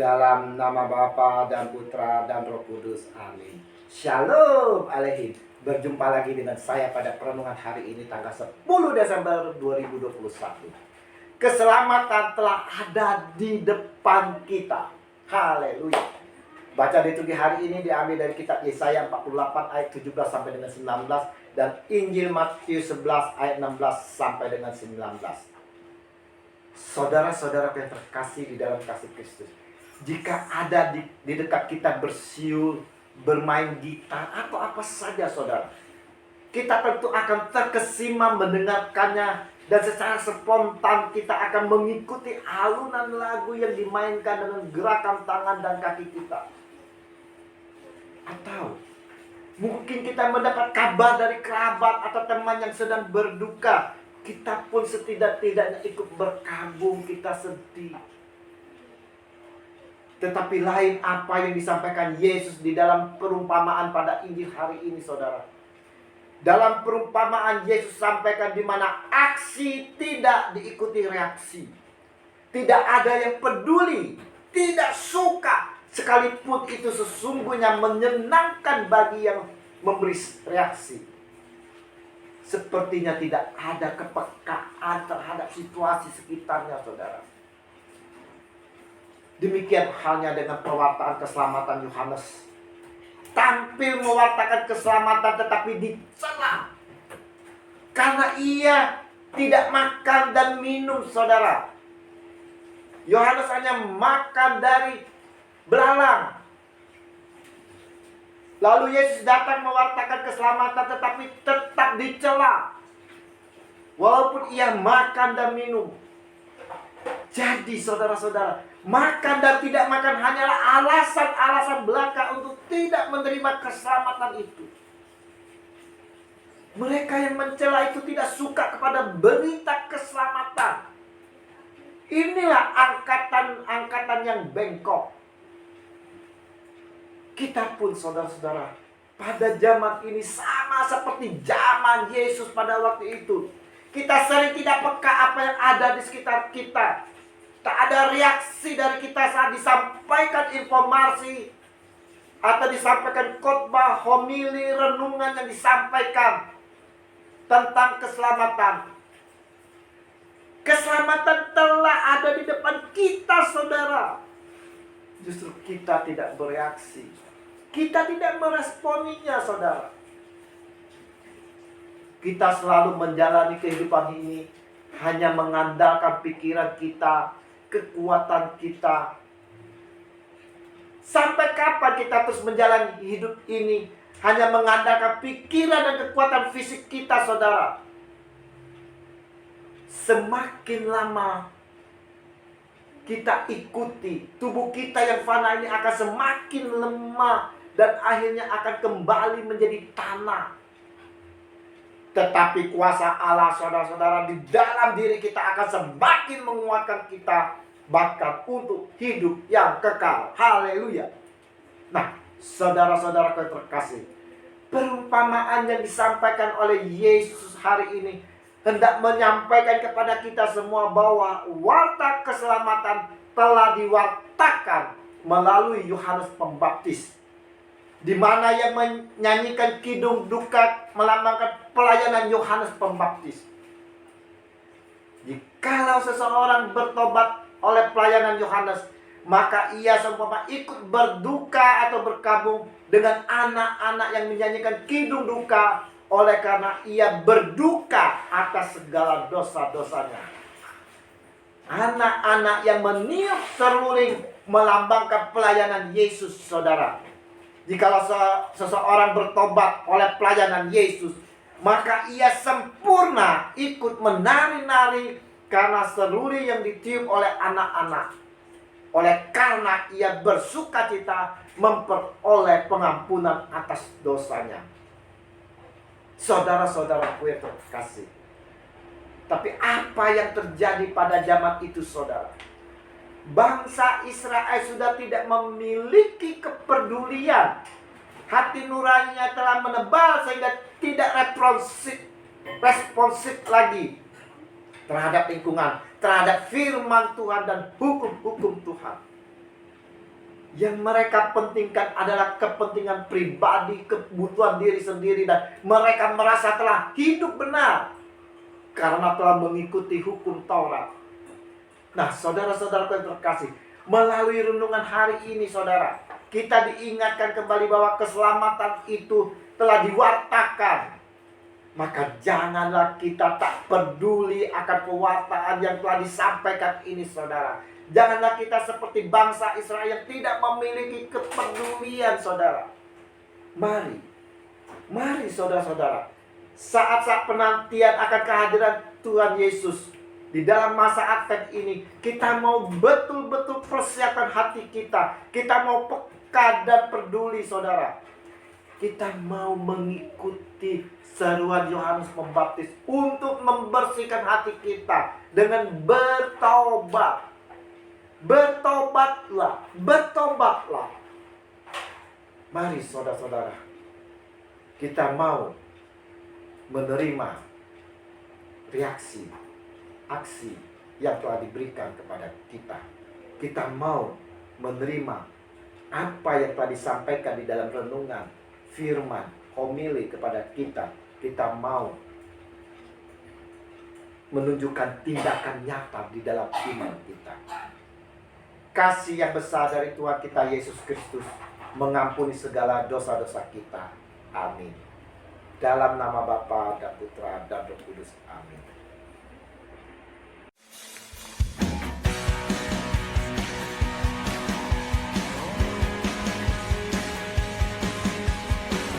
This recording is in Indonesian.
Dalam nama Bapa dan Putra dan Roh Kudus. Amin. Shalom Alehi. Berjumpa lagi dengan saya pada perenungan hari ini tanggal 10 Desember 2021. Keselamatan telah ada di depan kita. Haleluya. Baca liturgi hari ini diambil dari kitab Yesaya 48 ayat 17 sampai dengan 19 dan Injil Matius 11 ayat 16 sampai dengan 19. Saudara-saudara yang terkasih di dalam kasih Kristus, jika ada di dekat kita bersiul, bermain gitar, atau apa saja saudara, kita tentu akan terkesima mendengarkannya. Dan secara spontan kita akan mengikuti alunan lagu yang dimainkan dengan gerakan tangan dan kaki kita. Atau mungkin kita mendapat kabar dari kerabat atau teman yang sedang berduka, kita pun setidak-tidaknya ikut berkabung, kita sedih. Tetapi lain apa yang disampaikan Yesus di dalam perumpamaan pada Injil hari ini, saudara. Dalam perumpamaan Yesus sampaikan di mana aksi tidak diikuti reaksi. Tidak ada yang peduli, tidak suka, sekalipun itu sesungguhnya menyenangkan bagi yang memberi reaksi. Sepertinya tidak ada kepekaan terhadap situasi sekitarnya, saudara. Demikian halnya dengan pewartaan keselamatan Yohanes. Tampil mewartakan keselamatan tetapi dicela. Karena ia tidak makan dan minum, saudara. Yohanes hanya makan dari belalang. Lalu Yesus datang mewartakan keselamatan tetapi tetap dicela. Walaupun ia makan dan minum. Jadi saudara-saudara, makan dan tidak makan hanyalah alasan-alasan belaka untuk tidak menerima keselamatan itu. Mereka yang mencela itu tidak suka kepada berita keselamatan. Inilah angkatan yang bengkok. Kita pun saudara-saudara, pada zaman ini sama seperti zaman Yesus pada waktu itu. Kita sering tidak peka apa yang ada di sekitar kita. Tak ada reaksi dari kita saat disampaikan informasi atau disampaikan khotbah, homili, renungan yang disampaikan tentang keselamatan. Keselamatan telah ada di depan kita, saudara. Justru kita tidak bereaksi. Kita tidak meresponinya, saudara. Kita selalu menjalani kehidupan ini hanya mengandalkan pikiran kita, kekuatan kita. Sampai kapan kita terus menjalani hidup ini hanya mengandalkan pikiran dan kekuatan fisik kita, saudara? Semakin lama kita ikuti, tubuh kita yang fana ini akan semakin lemah dan akhirnya akan kembali menjadi tanah. Tetapi kuasa Allah, saudara-saudara, di dalam diri kita akan semakin menguatkan kita bahkan untuk hidup yang kekal. Haleluya. Nah, saudara-saudara terkasih, perumpamaan yang disampaikan oleh Yesus hari ini hendak menyampaikan kepada kita semua bahwa warta keselamatan telah diwartakan melalui Yohanes Pembaptis, di mana yang menyanyikan kidung duka melambangkan pelayanan Yohanes Pembaptis. Jikalau seseorang bertobat oleh pelayanan Yohanes, maka ia seumpama ikut berduka atau berkabung dengan anak-anak yang menyanyikan kidung duka, oleh karena ia berduka atas segala dosa-dosanya. Anak-anak yang meniup seruling melambangkan pelayanan Yesus, saudara. Jikalau seseorang bertobat oleh pelayanan Yesus, maka ia sempurna ikut menari-nari karena seruling yang ditiup oleh anak-anak. Oleh karena ia bersukacita memperoleh pengampunan atas dosanya. Saudara-saudaraku yang terkasih, tapi apa yang terjadi pada zaman itu, saudara? Bangsa Israel sudah tidak memiliki kepedulian. Hati nuraninya telah menebal sehingga tidak responsif lagi terhadap lingkungan, terhadap firman Tuhan dan hukum-hukum Tuhan. Yang mereka pentingkan adalah kepentingan pribadi, kebutuhan diri sendiri, dan mereka merasa telah hidup benar karena telah mengikuti hukum Taurat. Nah, saudara-saudara yang terkasih, melalui renungan hari ini, saudara, kita diingatkan kembali bahwa keselamatan itu telah diwartakan. Maka janganlah kita tak peduli akan pewartaan yang telah disampaikan ini, saudara. Janganlah kita seperti bangsa Israel yang tidak memiliki kepedulian, saudara. Mari saudara-saudara, saat-saat penantian akan kehadiran Tuhan Yesus di dalam masa Advent ini, kita mau betul-betul persiapkan hati kita. Kita mau peka dan peduli, saudara. Kita mau mengikuti seruan Yohanes Pembaptis untuk membersihkan hati kita dengan bertobat. Bertobatlah. Mari saudara-saudara, kita mau menerima reaksi, aksi yang telah diberikan kepada kita. Kita mau menerima apa yang telah disampaikan di dalam renungan, firman, homili kepada kita. Kita mau menunjukkan tindakan nyata di dalam iman kita. Kasih yang besar dari Tuhan kita Yesus Kristus mengampuni segala dosa-dosa kita. Amin. Dalam nama Bapa dan Putra dan Roh Kudus. Amin.